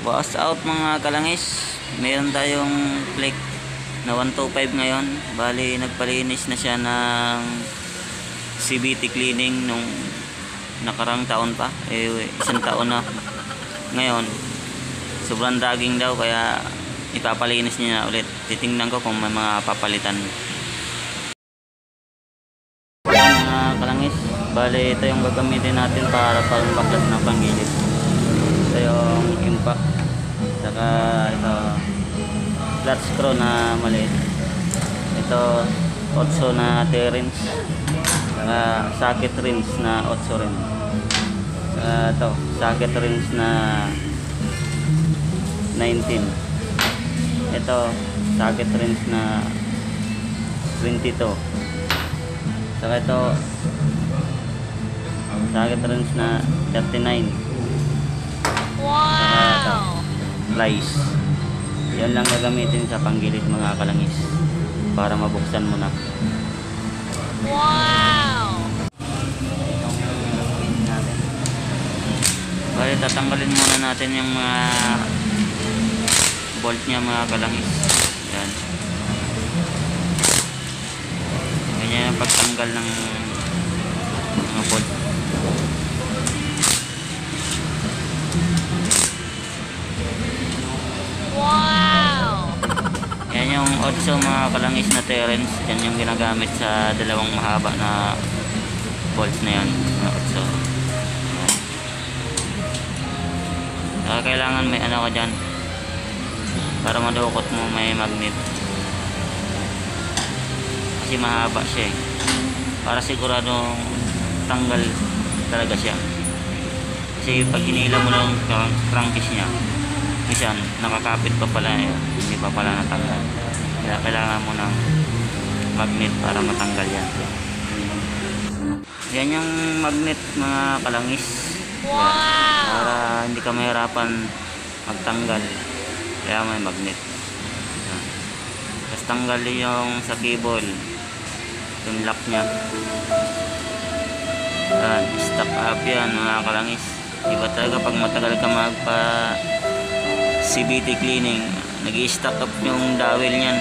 Wash out mga kalangis. Meron tayong flake na 125 ngayon. Bali nagpalinis na siya ng CVT cleaning nung nakarang taon pa. Isang taon na. Ngayon, sobrang daging daw kaya ipapalinis niya ulit. Titingnan ko kung may mga papalitan. Mga kalangis, bali ito yung gagamitin natin para pang-baklas ng panggilid. Ito yung impact, saka ito flat screw na maliit, ito 8 na T-rings, saka socket rings na 8 rin, saka ito socket rings na 19, ito socket rings na 22, saka ito socket rings na 39. Wow! Slice. Yan lang gagamitin sa panggilid mga kalangis para mabuksan mo na. Wow! Itong pin natin. Bali tatanggalin muna natin yung mga bolt niya mga kalangis. Yan. Ganyan yung pagtanggal ng mga bolt. Wow! Yan yung 8 mga kalangis na T-rings. Yan yung ginagamit sa dalawang mahaba na bolts na yan, mga 8. Kailangan may ano ka dyan para madukot mo, may magnet kasi mahaba siya para siguradong tanggal talaga siya, kasi pag hinila mo lang crankcase niya minsan nakakapit pa pala yun, hindi pa pala natanggal, kaya kailangan mo ng magnet para matanggal yan. Yan yung magnet mga kalangis. Wow! Para hindi ka mahirapan magtanggal, kaya may magnet. Tapos tanggal yung sa cable, yung lock nya. Stock up yan mga kalangis. Iba talaga pag matagal ka magpa CVT cleaning, nag-i-stock up yung dowel nyan.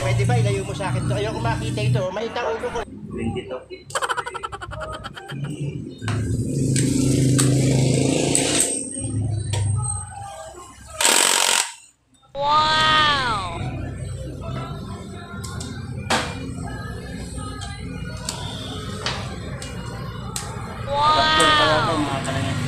Pwede ba ilayo mo sa akin to? Ayoko makita ito. Mainit ang ulo ko. 22. Wow! Wow! Mga kalangis.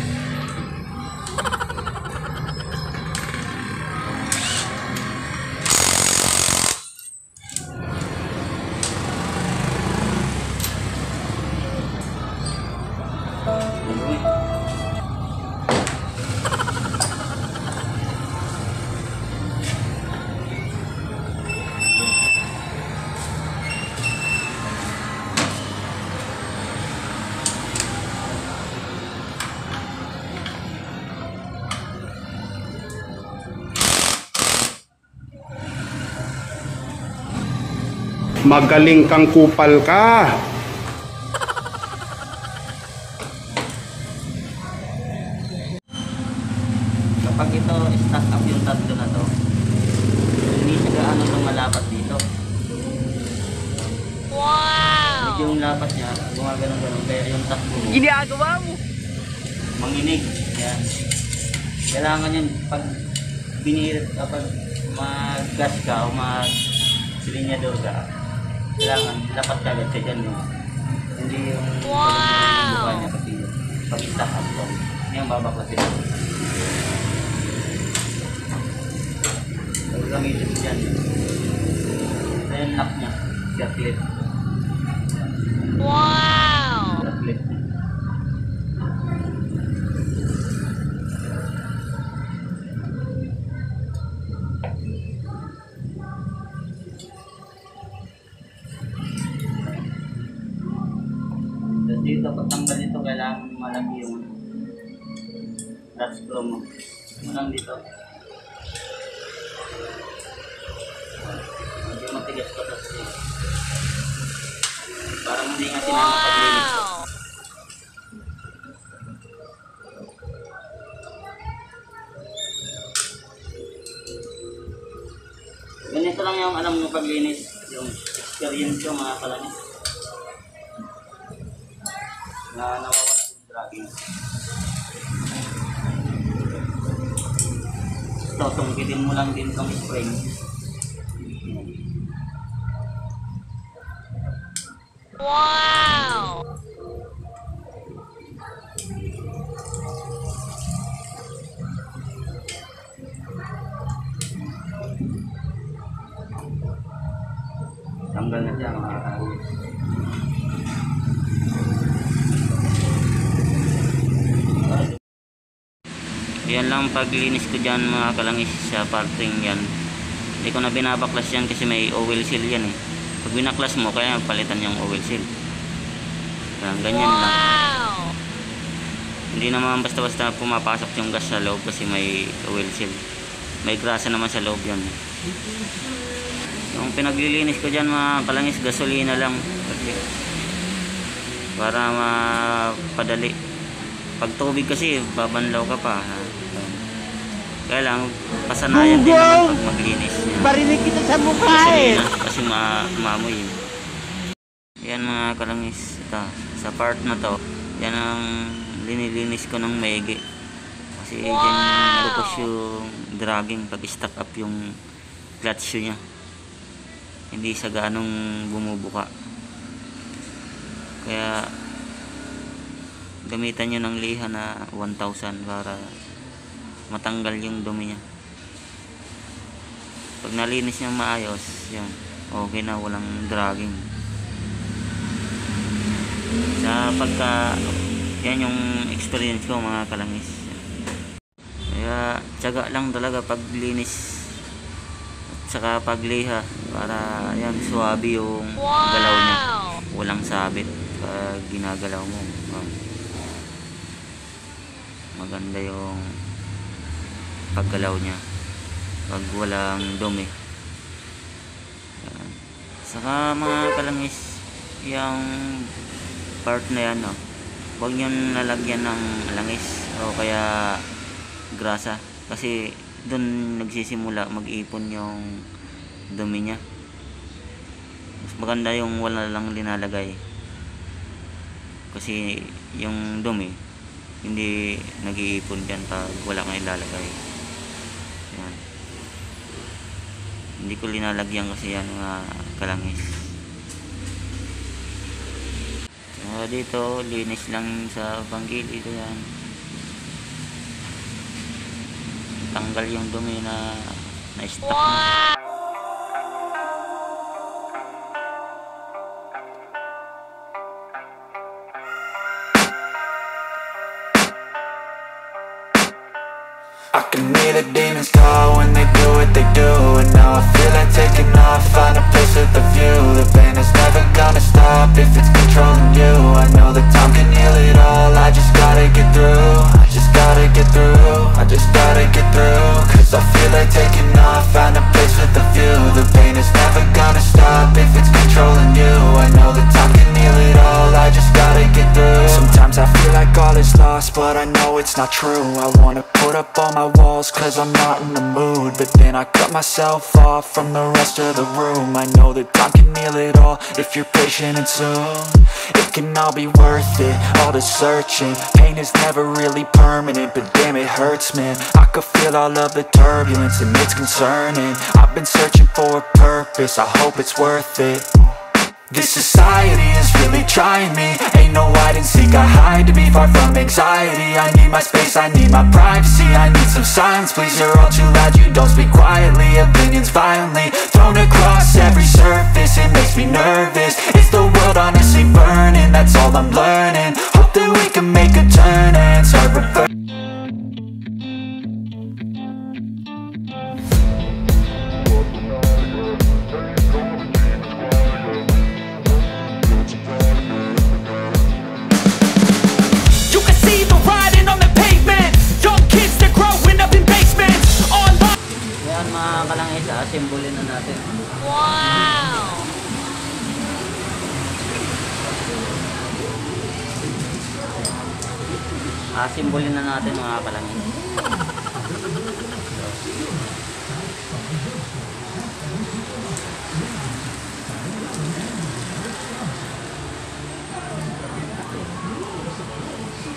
Magaling kang kupal ka. Kapag ito stack up yung tatlo na to, hindi siya gaano lumalapat dito. Wow! Medyo yung lapat niya, gumagano'n-ganon, kaya yung takbo mo Ginagawa mo! manginig. Yan. Kailangan yun pag binirit, kapag mag-gas ka o mag-silinyador ka, kailangan dapat kagad siya dyan yun. Hindi yung Wow! buka niya kasi pag stack up to, hindi yung babaklasin. Pag gamitin dyan, ito yung lock niya, circlet. Wow! Circlet. Dito pag tanggal nito kailangan malaki yung flat screw mo. Walang dito. Parang hindi nga sinama paglinis. Wow! Ganito lang yung alam nyo paglinis, yung experience ko mga kalangis. Na nawawala yung dragging. Ito, tungkitin mo lang din itong spring. Wow! Tanggal na siya mga kalangis. Yan lang paglinis ko dyan mga kalangis sa parting yan. Hindi ko na binabaklas yan kasi may oil seal yan eh. Pag binaklas mo kaya palitan yung oil seal. Ganyan lang. Wow! Hindi naman basta-basta pumapasok yung gas sa loob kasi may oil seal. May grasa naman sa loob yan. Yung pinaglilinis ko dyan mga kalangis, gasolina lang. Para mapadali. Pag tubig kasi, babanlaw ka pa. Kaya lang, pasanayan din naman pag maglinis. Barinig kita sa mukha eh. Kasi maamoy. Yan mga kalangis. Ito, sa part na to, yan ang linilinis ko ng maigi. Kasi dyan lupos yung dragging pag stack up yung clutch shoe nya. Hindi sa ganong bumubuka. Kaya gamitan nyo ng liha na 1,000 para matanggal yung dumi nya. Pag nalinis nyo maayos, yan, okay na, walang dragging. Sa pagka yan yung experience ko mga kalangis. Kaya tiyaga lang talaga paglinis at saka pagliha para yan suwabe yung galaw nya, walang sabit pag ginagalaw mo. Maganda yung paggalaw nya pag walang dumi. Yan. Saka mga kalangis, yung part na yan, no, huwag nyo nalagyan ng langis o kaya grasa kasi dun nagsisimula mag-ipon yung dumi nya. Mas maganda yung wala lang linalagay kasi yung dumi hindi nag-iipon dyan pag wala kang ilalagay. Yan. Hindi ko linalagyan kasi yan mga kalangis. Dito linis lang sa banggil ito yan. Tanggal yung dumi na stock na. I can hear the demons call when they do what they do. And now I feel like taking off, find a place with a view. The pain is never gonna stop if it's controlling you. I know that time can heal it all, I just gotta get through. I just gotta get through, I just gotta get through. Cause I feel like taking off, find a place with a view. The pain is never gonna stop if it's controlling you. I know that time can heal it all, I just gotta get through. Sometimes I feel like all is lost, but I know it's not true. I wanna put up all my walls cause I'm not in the mood, but then I cut myself off from the rest of the room. I know that time can heal it all if you're patient and soon it can all be worth it, all the searching. Pain is never really permanent, but damn it hurts man. I could feel all of the turbulence and it's concerning. I've been searching for a purpose, I hope it's worth it. This society is really trying me. Ain't no hide and seek, I hide to be far from anxiety. I need my space, I need my privacy. I need some silence, please, you're all too loud. You don't speak quietly, opinions violently thrown across every surface. It makes me nervous. Is the world honestly burning? That's all I'm learning. Hope that we can make a turn and start reversing. Yan mga kalangis, assemble na natin. Wow! Simbolin na natin mga kalangis.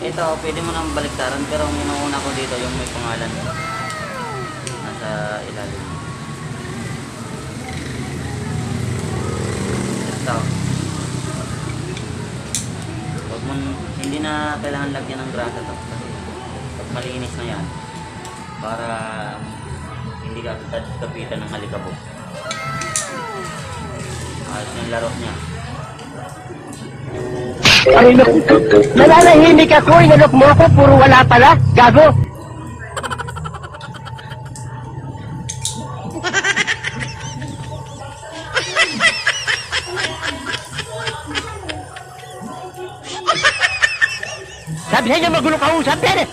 Ito, pwede mo nang baliktaran, pero ang inuuna ko dito yung may pangalan nasa ilalim. Ito. Huwag mo, hindi na kailangan lagyan ng grasa to. Kasi pag malinis na yan, para hindi ka kapitan ng halikabok. Ayos yung laro niya. Ay, nananahimik ako, inalok mo ako, puro wala pala, gago. Sabi sa inyo, magulo ka usap yan eh.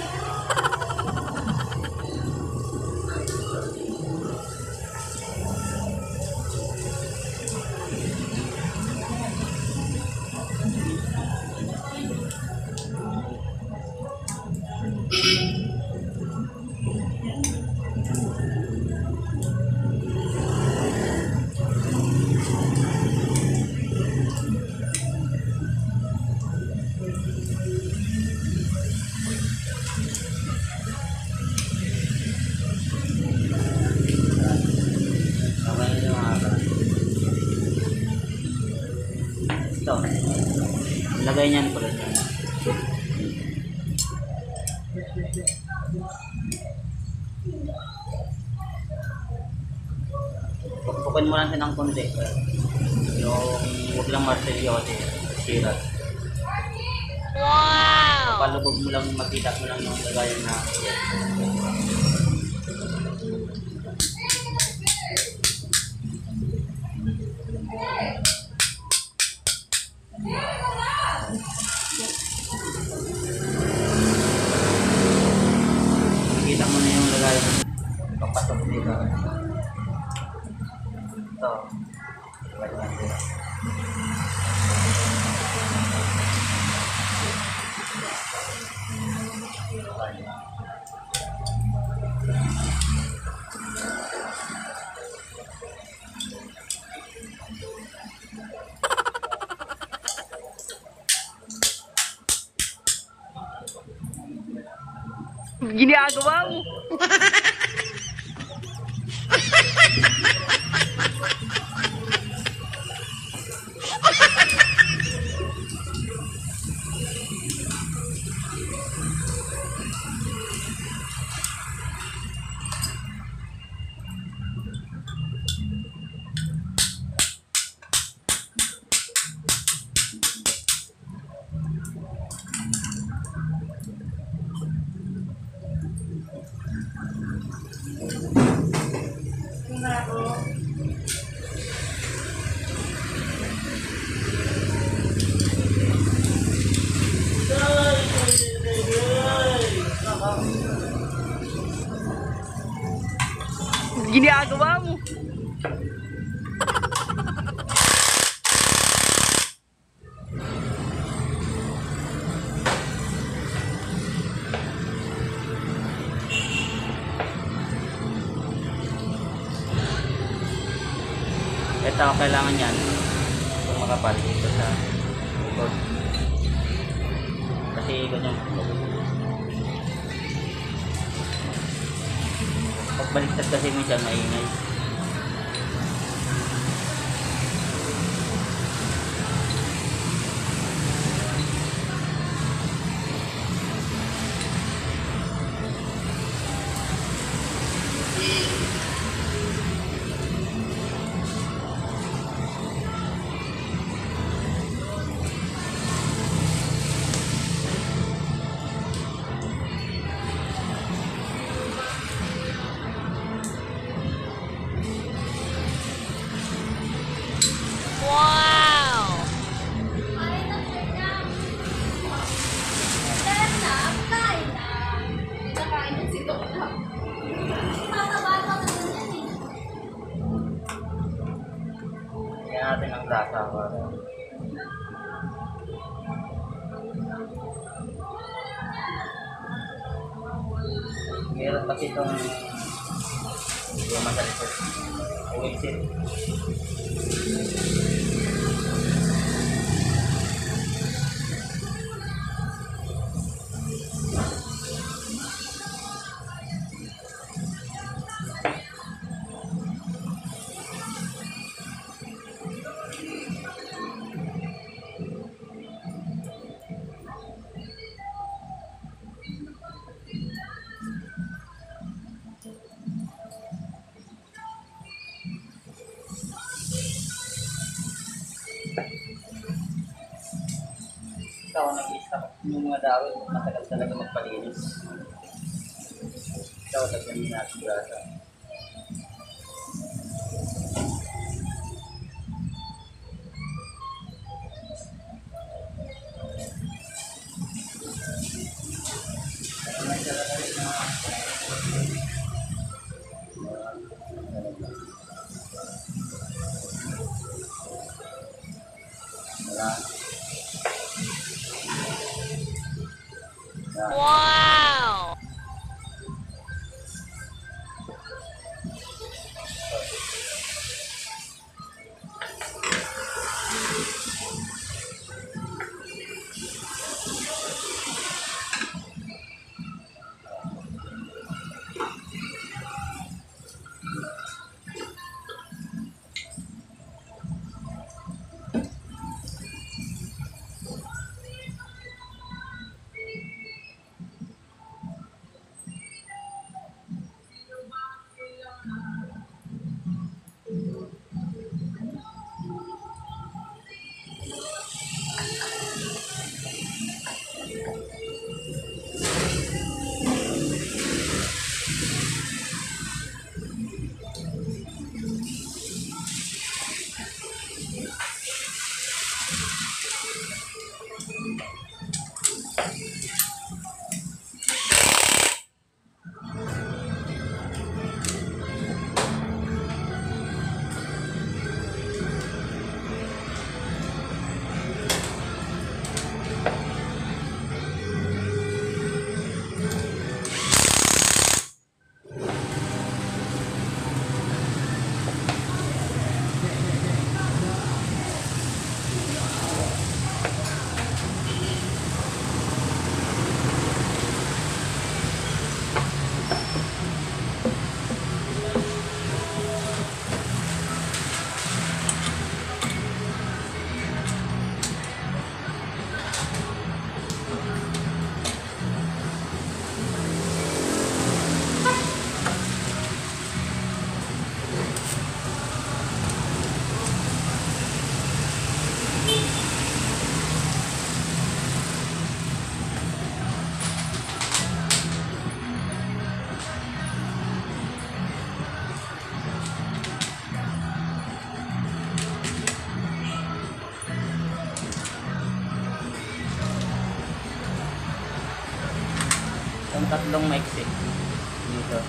Ito. Lagay niyan pala dyan. Pagpukin mo lang siya ng konti. Yung huwag lang martilyo kasi sira. Wow! Palubog mo lang, makita mo lang yung lagayan na makita mo na yung lagayan papasok dito. Ito. Lagayan dito. Ginagawa mo. Ginagawa mo. Ito, kailangan yan kung makapal dito sa likod. Kasi ganyan. Pagbaliktad kasi minsan maingay. Wow! Kaya natin ang grasa para Meron kasi itong yung masalikot. Oil seal. Ikaw ang nag-i-stop yung mga dawit, matagal talaga magpalinis. Ikaw, lagyan natin grasa. Wow! Yung tatlong maiksi dito.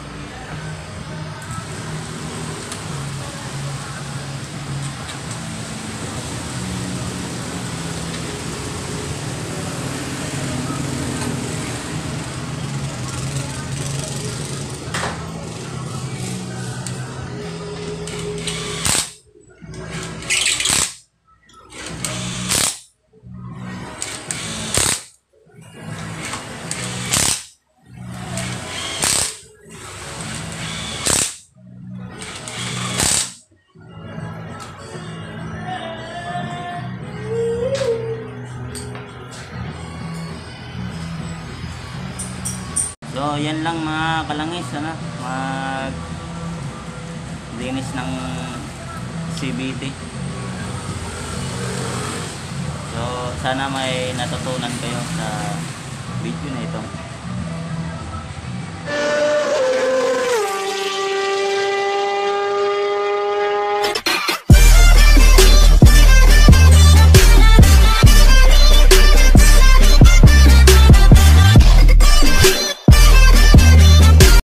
So, yan lang mga kalangis, ano, mag linis ng CVT. So, sana may natutunan kayo sa video na ito.